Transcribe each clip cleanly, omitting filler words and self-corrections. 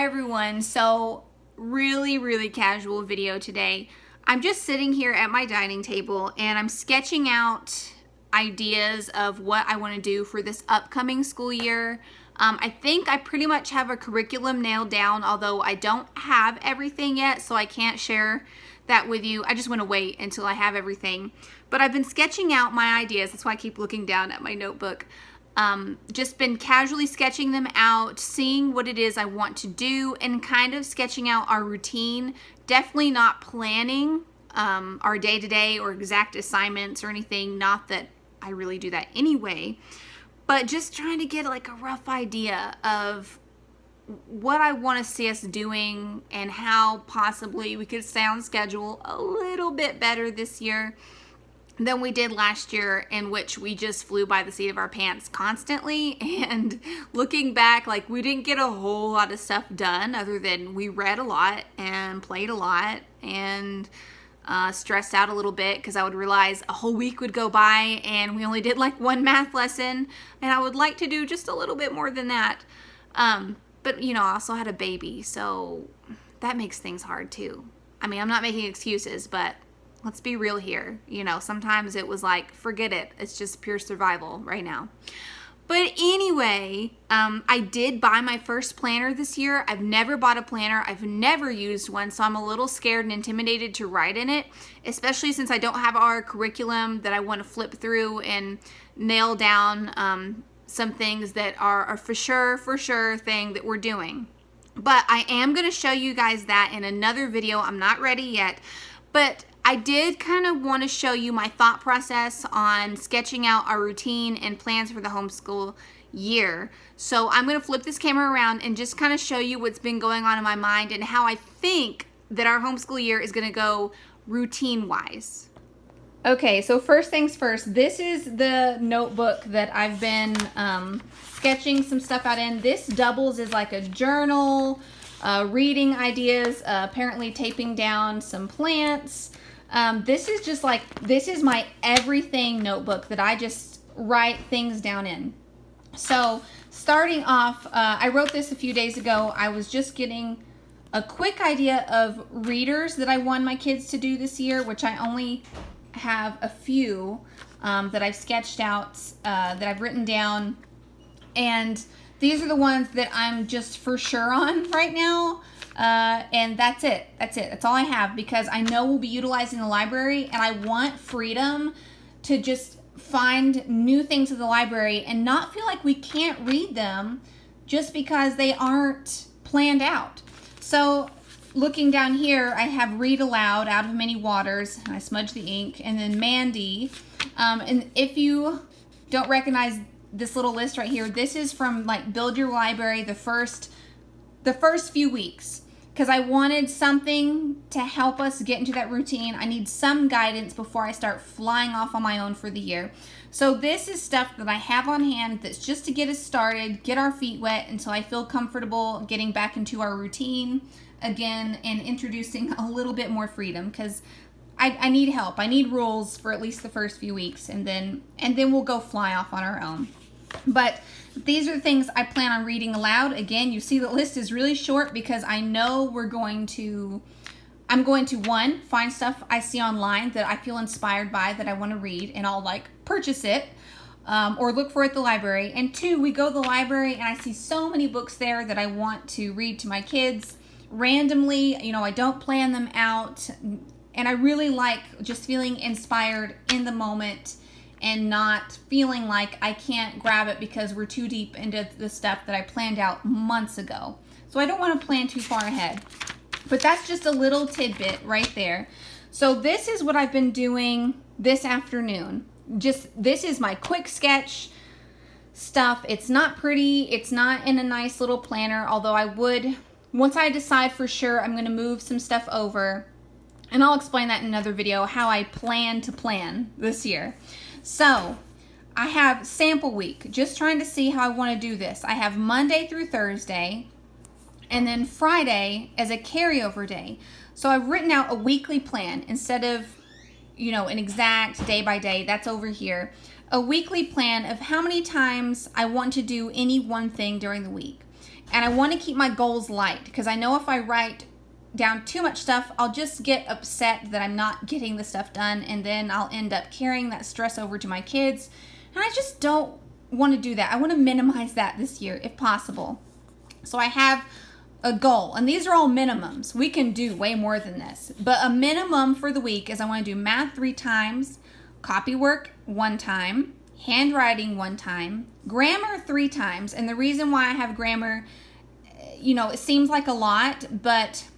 Hi everyone. So really casual video today. I'm just sitting here at my dining table and I'm sketching out ideas of what I want to do for this upcoming school year. I think I pretty much have a curriculum nailed down, although I don't have everything yet, so I can't share that with you. I just want to wait until I have everything. But I've been sketching out my ideas. That's why I keep looking down at my notebook. Just been casually sketching them out, seeing what it is I want to do, and kind of sketching out our routine. Definitely not planning our day-to-day or exact assignments or anything. Not that I really do that anyway, but just trying to get like a rough idea of what I want to see us doing and how possibly we could stay on schedule a little bit better this year than we did last year, in which we just flew by the seat of our pants constantly. And looking back, like, we didn't get a whole lot of stuff done other than we read a lot and played a lot and stressed out a little bit because I would realize a whole week would go by and we only did like one math lesson, and I would like to do just a little bit more than that. But you know, I also had a baby, so that makes things hard too. I mean, I'm not making excuses, but let's be real here. You know, sometimes it was like, forget it. It's just pure survival right now. But anyway, I did buy my first planner this year. I've never bought a planner. I've never used one, so I'm a little scared and intimidated to write in it, especially since I don't have our curriculum that I want to flip through and nail down some things that are a for sure thing that we're doing. But I am going to show you guys that in another video. I'm not ready yet, but I did kind of want to show you my thought process on sketching out our routine and plans for the homeschool year. So I'm going to flip this camera around and just kind of show you what's been going on in my mind and how I think that our homeschool year is going to go routine-wise. Okay, so first things first, this is the notebook that I've been sketching some stuff out in. This doubles as like a journal, reading ideas, apparently taping down some plants. This is just like, this is my everything notebook that I just write things down in. So starting off, I wrote this a few days ago. I was just getting a quick idea of readers that I want my kids to do this year, which I only have a few that I've sketched out, that I've written down. And these are the ones that I'm just for sure on right now. And that's it. That's all I have, because I know we'll be utilizing the library and I want freedom to just find new things in the library and not feel like we can't read them just because they aren't planned out. So looking down here, I have Read Aloud, Out of Many Waters, and I smudged the ink, and then Mandy. And if you don't recognize this little list right here, this is from like Build Your Library, the first few weeks, because I wanted something to help us get into that routine. I need some guidance before I start flying off on my own for the year. So this is stuff that I have on hand that's just to get us started, get our feet wet until I feel comfortable getting back into our routine again and introducing a little bit more freedom, because I need help. I need rules for at least the first few weeks, and then we'll go fly off on our own. But these are the things I plan on reading aloud. Again, you see the list is really short because I know I'm going to, one, find stuff I see online that I feel inspired by that I want to read, and I'll like purchase it or look for it at the library. And two, we go to the library and I see so many books there that I want to read to my kids randomly. You know, I don't plan them out, and I really like just feeling inspired in the moment and not feeling like I can't grab it because we're too deep into the stuff that I planned out months ago. So I don't want to plan too far ahead. But that's just a little tidbit right there. So this is what I've been doing this afternoon. This is my quick sketch stuff. It's not pretty. It's not in a nice little planner, although I would, once I decide for sure, I'm going to move some stuff over. And I'll explain that in another video, how I plan to plan this year. So I have sample week, just trying to see how I want to do this. I have Monday through Thursday, and then Friday as a carryover day. So I've written out a weekly plan instead of, you know, an exact day by day. That's over here. A weekly plan of how many times I want to do any one thing during the week. And I want to keep my goals light because I know if I write down too much stuff, I'll just get upset that I'm not getting the stuff done, and then I'll end up carrying that stress over to my kids. And I just don't want to do that. I want to minimize that this year if possible. So I have a goal, and these are all minimums. We can do way more than this, but a minimum for the week is I want to do math 3 times, copy work 1 time, handwriting 1 time, grammar 3 times. And the reason why I have grammar, it seems like a lot, but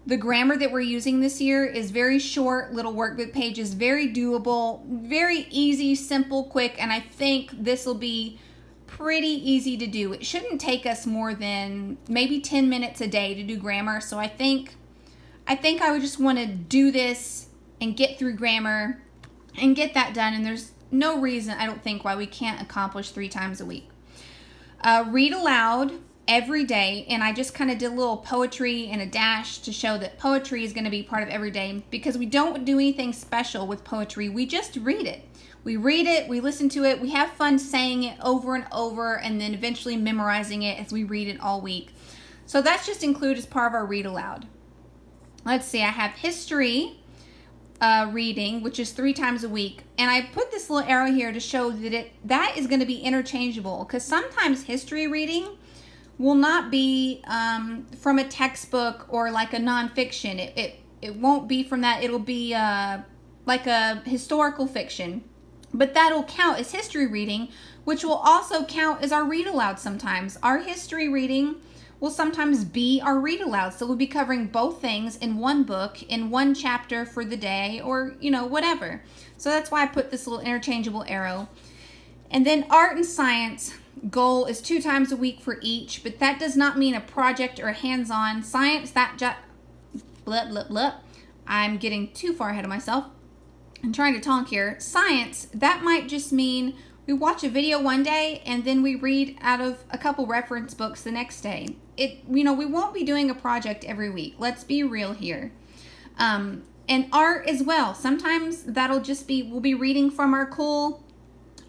the grammar that we're using this year is very short, little workbook pages, very doable, very easy, simple, quick, and I think this will be pretty easy to do. It shouldn't take us more than maybe 10 minutes a day to do grammar, so I think I would just want to do this and get through grammar and get that done, and there's no reason, I don't think, why we can't accomplish 3 times a week. Read aloud every day, and I just kind of did a little poetry and a dash to show that poetry is going to be part of every day, because we don't do anything special with poetry. We just read it. We read it, we listen to it, we have fun saying it over and over, and then eventually memorizing it as we read it all week. So that's just included as part of our read aloud. Let's see, I have history reading, which is 3 times a week, and I put this little arrow here to show that is going to be interchangeable, because sometimes history reading will not be from a textbook or like a nonfiction. It won't be from that. It'll be like a historical fiction, but that'll count as history reading, which will also count as our read aloud sometimes. Our history reading will sometimes be our read aloud, so we'll be covering both things in one book, in one chapter for the day, or whatever. So that's why I put this little interchangeable arrow. And then art and science goal is 2 times a week for each, but that does not mean a project or a hands-on. Science, blah, blah, blah. I'm getting too far ahead of myself. I'm trying to talk here. Science, that might just mean we watch a video one day and then we read out of a couple reference books the next day. We won't be doing a project every week. Let's be real here. And art as well. Sometimes that'll just be, we'll be reading from our cool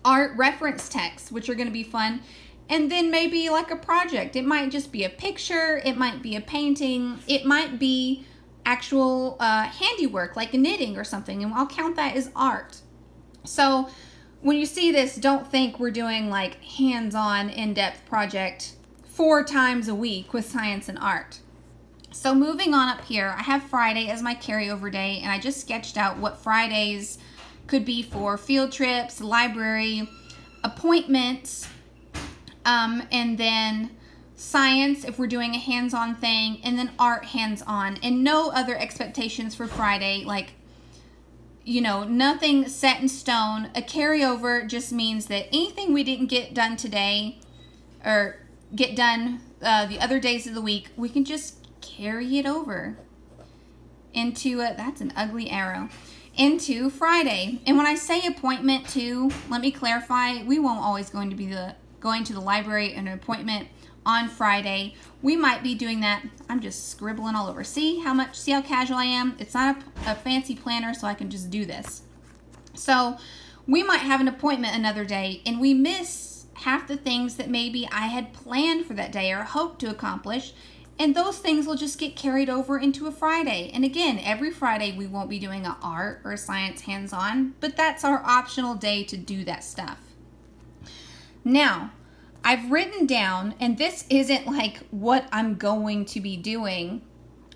art reference texts, which are going to be fun, and then maybe like a project. It might just be a picture, it might be a painting, it might be actual handiwork like a knitting or something, and I'll count that as art. So when you see this, don't think we're doing like hands-on in-depth project 4 times a week with science and art. So moving on up here, I have Friday as my carryover day, and I just sketched out what Fridays could be for field trips, library, appointments, and then science if we're doing a hands-on thing, and then art hands-on, and no other expectations for Friday, like, nothing set in stone. A carryover just means that anything we didn't get done today or get done the other days of the week, we can just carry it over into that's an ugly arrow, into Friday. And when I say appointment too, let me clarify, we won't always going to be going to the library and an appointment on Friday. We might be doing that. I'm just scribbling all over. See how casual I am? It's not a fancy planner, so I can just do this. So we might have an appointment another day and we miss half the things that maybe I had planned for that day or hoped to accomplish. And those things will just get carried over into a Friday. And again, every Friday we won't be doing an art or a science hands-on, but that's our optional day to do that stuff. Now, I've written down, and this isn't like what I'm going to be doing,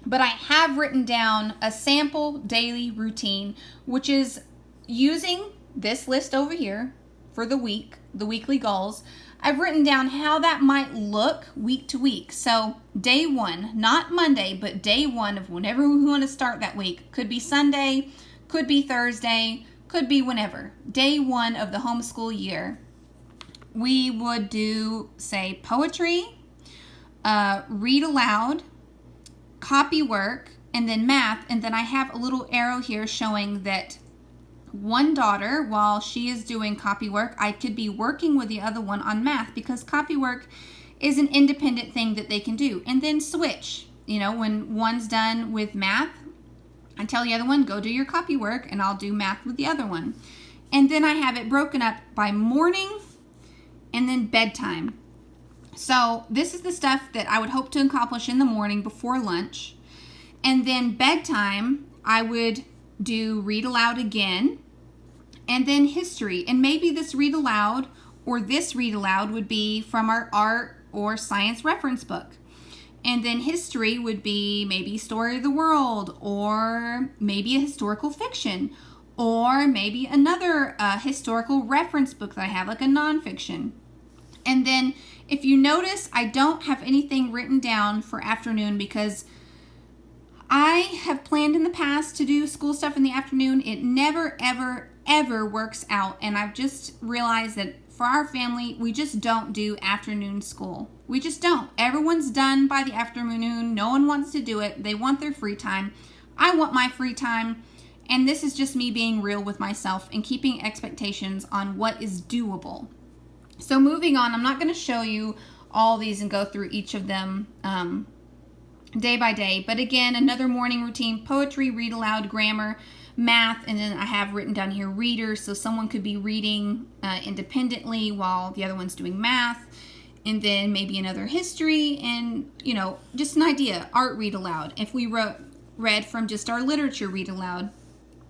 but I have written down a sample daily routine, which is using this list over here for the week, the weekly goals. I've written down how that might look week to week. So day 1, not Monday, but day 1 of whenever we want to start that week. Could be Sunday, could be Thursday, could be whenever. Day 1 of the homeschool year. We would do, say, poetry, read aloud, copy work, and then math. And then I have a little arrow here showing that one daughter, while she is doing copy work, I could be working with the other one on math, because copy work is an independent thing that they can do. And then switch. When one's done with math, I tell the other one, go do your copy work, and I'll do math with the other one. And then I have it broken up by morning and then bedtime. So this is the stuff that I would hope to accomplish in the morning before lunch. And then bedtime, I would do read aloud again, and then history. And maybe this read aloud or this read aloud would be from our art or science reference book. And then history would be maybe Story of the World, or maybe a historical fiction, or maybe another historical reference book that I have, like a nonfiction. And then if you notice, I don't have anything written down for afternoon because I have planned in the past to do school stuff in the afternoon. It never, ever, ever works out. And I've just realized that for our family, we just don't do afternoon school. We just don't. Everyone's done by the afternoon. No one wants to do it. They want their free time. I want my free time. And this is just me being real with myself and keeping expectations on what is doable. So moving on, I'm not going to show you all these and go through each of them day by day. But again, another morning routine: poetry, read aloud, grammar, math, and then I have written down here readers, so someone could be reading independently while the other one's doing math, and then maybe another history, and just an idea, art read aloud. If we read from just our literature read aloud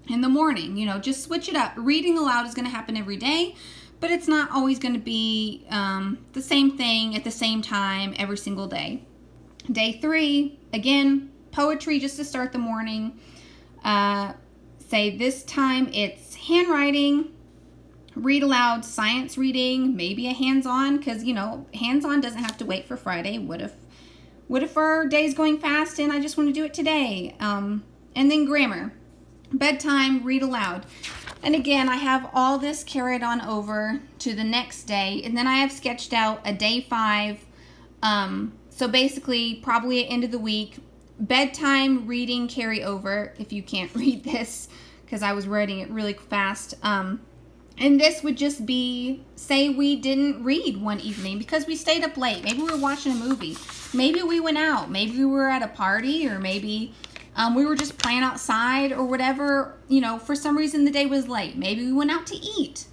in the morning, just switch it up. Reading aloud is going to happen every day, but it's not always going to be the same thing at the same time every single day. Day 3, again, poetry just to start the morning. Say this time it's handwriting, read aloud, science reading, maybe a hands-on, because hands-on doesn't have to wait for Friday. What if our day's going fast and I just want to do it today? And then grammar, bedtime, read aloud. And again, I have all this carried on over to the next day, and then I have sketched out a day 5. So basically, probably at the end of the week, bedtime reading carryover, if you can't read this, because I was writing it really fast. And this would just be, say we didn't read one evening because we stayed up late. Maybe we were watching a movie. Maybe we went out. Maybe we were at a party, or maybe we were just playing outside or whatever. For some reason the day was late. Maybe we went out to eat.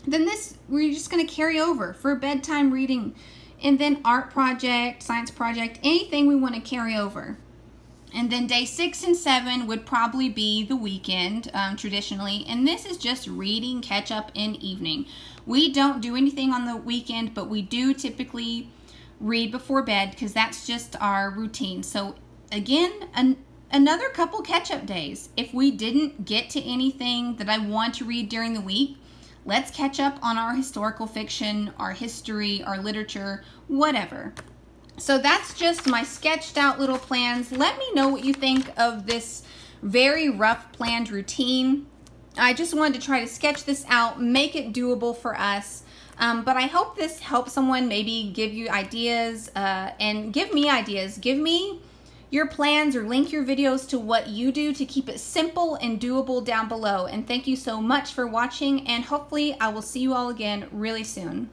Then we're just going to carry over for bedtime reading. And then art project, science project, anything we want to carry over. And then day 6 and 7 would probably be the weekend, traditionally. And this is just reading, catch up in evening. We don't do anything on the weekend, but we do typically read before bed because that's just our routine. So again, another couple catch up days. If we didn't get to anything that I want to read during the week, let's catch up on our historical fiction, our history, our literature, whatever. So that's just my sketched out little plans. Let me know what you think of this very rough planned routine. I just wanted to try to sketch this out, make it doable for us. But I hope this helps someone, maybe give you ideas and give me ideas. Give me your plans or link your videos to what you do to keep it simple and doable down below. And thank you so much for watching, and hopefully I will see you all again really soon.